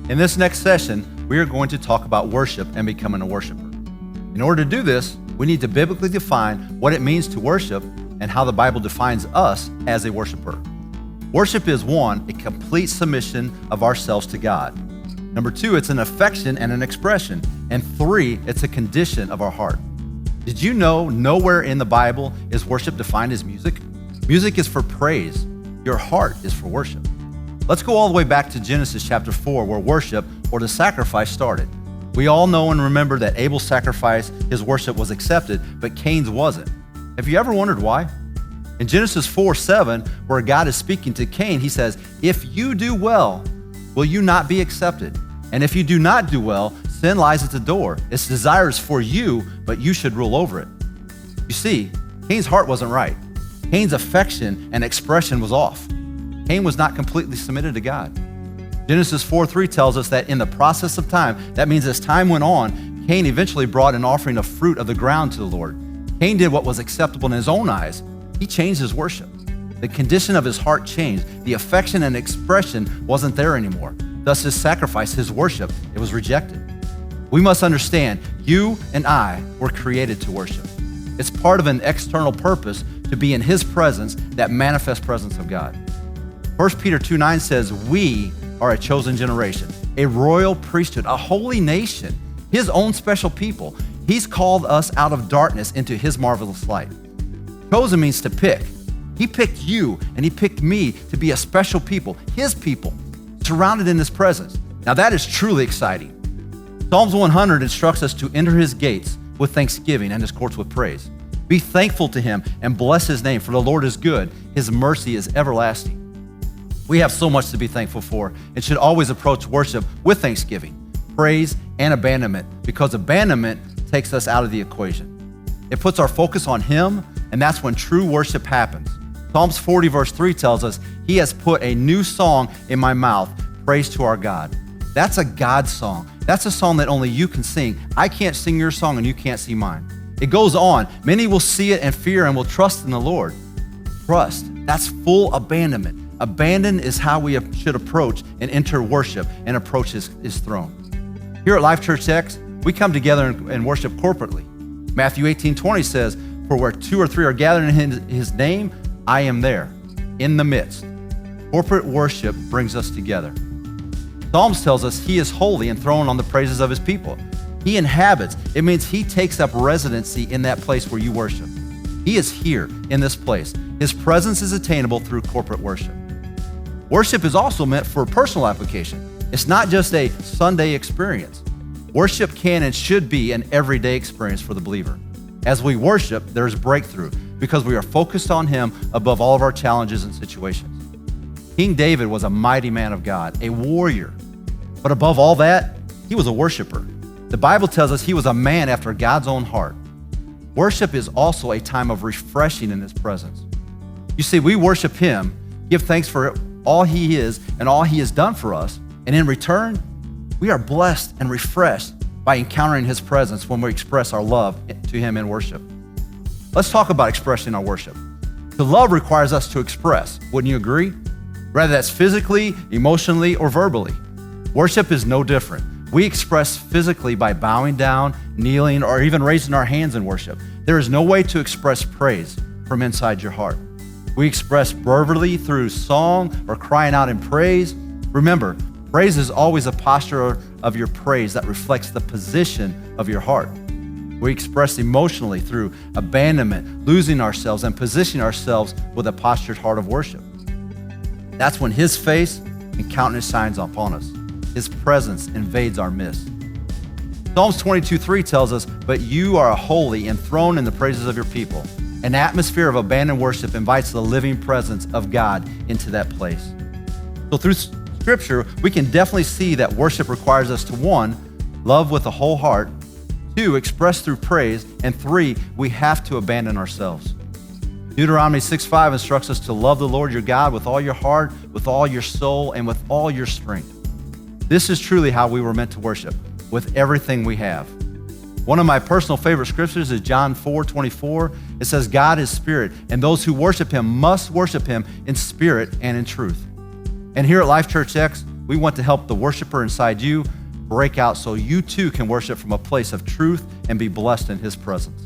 In this next session, we are going to talk about worship and becoming a worshiper. In order to do this, we need to biblically define what it means to worship and how the Bible defines us as a worshiper. Worship is 1, a complete submission of ourselves to God. Number 2, it's an affection and an expression. And 3, it's a condition of our heart. Did you know nowhere in the Bible is worship defined as music? Music is for praise. Your heart is for worship. Let's go all the way back to Genesis chapter 4, where worship, or the sacrifice, started. We all know and remember that Abel's sacrifice, his worship was accepted, but Cain's wasn't. Have you ever wondered why? In Genesis 4:7, where God is speaking to Cain, he says, "If you do well, will you not be accepted? And if you do not do well, sin lies at the door. Its desire is for you, but you should rule over it." You see, Cain's heart wasn't right. Cain's affection and expression was off. Cain was not completely submitted to God. Genesis 4:3 tells us that in the process of time, that means as time went on, Cain eventually brought an offering of fruit of the ground to the Lord. Cain did what was acceptable in his own eyes. He changed his worship. The condition of his heart changed. The affection and expression wasn't there anymore. Thus his sacrifice, his worship, it was rejected. We must understand, you and I were created to worship. It's part of an external purpose to be in his presence, that manifest presence of God. 1 Peter 2:9 says, "We are a chosen generation, a royal priesthood, a holy nation, his own special people." He's called us out of darkness into his marvelous light. Chosen means to pick. He picked you and he picked me to be a special people, his people, surrounded in his presence. Now that is truly exciting. Psalms 100 instructs us to enter his gates with thanksgiving and his courts with praise. Be thankful to him and bless his name, for the Lord is good. His mercy is everlasting. We have so much to be thankful for and should always approach worship with thanksgiving, praise, and abandonment, because abandonment takes us out of the equation. It puts our focus on him, and that's when true worship happens. Psalms 40 verse 3 tells us, "He has put a new song in my mouth, praise to our God." That's a God song. That's a song that only you can sing. I can't sing your song and you can't see mine. It goes on. Many will see it and fear and will trust in the Lord. Trust, that's full abandonment. Abandon is how we should approach and enter worship and approach his throne. Here at LifechurchX, we come together and worship corporately. Matthew 18:20 says, "For where 2 or 3 are gathered in his name, I am there, in the midst." Corporate worship brings us together. Psalms tells us he is holy, enthroned on the praises of his people. He inhabits. It means he takes up residency in that place where you worship. He is here in this place. His presence is attainable through corporate worship. Worship is also meant for personal application. It's not just a Sunday experience. Worship can and should be an everyday experience for the believer. As we worship, there's breakthrough because we are focused on him above all of our challenges and situations. King David was a mighty man of God, a warrior. But above all that, he was a worshiper. The Bible tells us he was a man after God's own heart. Worship is also a time of refreshing in his presence. You see, we worship him, give thanks for all he is and all he has done for us, and in return, we are blessed and refreshed by encountering his presence when we express our love to him in worship. Let's talk about expressing our worship. To love requires us to express, wouldn't you agree? Whether that's physically, emotionally, or verbally. Worship is no different. We express physically by bowing down, kneeling, or even raising our hands in worship. There is no way to express praise from inside your heart. We express verbally through song or crying out in praise. Remember, praise is always a posture of your praise that reflects the position of your heart. We express emotionally through abandonment, losing ourselves, and positioning ourselves with a postured heart of worship. That's when his face and countenance shines upon us. His presence invades our midst. Psalms 22:3 tells us, "But you are holy, enthroned in the praises of your people." An atmosphere of abandoned worship invites the living presence of God into that place. So through Scripture, we can definitely see that worship requires us to 1, love with a whole heart, 2, express through praise, and 3, we have to abandon ourselves. Deuteronomy 6:5 instructs us to love the Lord your God with all your heart, with all your soul, and with all your strength. This is truly how we were meant to worship, with everything we have. One of my personal favorite scriptures is John 4:24. It says, "God is spirit, and those who worship him must worship him in spirit and in truth." And here at LifechurchX, We want to help the worshiper inside you break out so you too can worship from a place of truth and be blessed in his presence.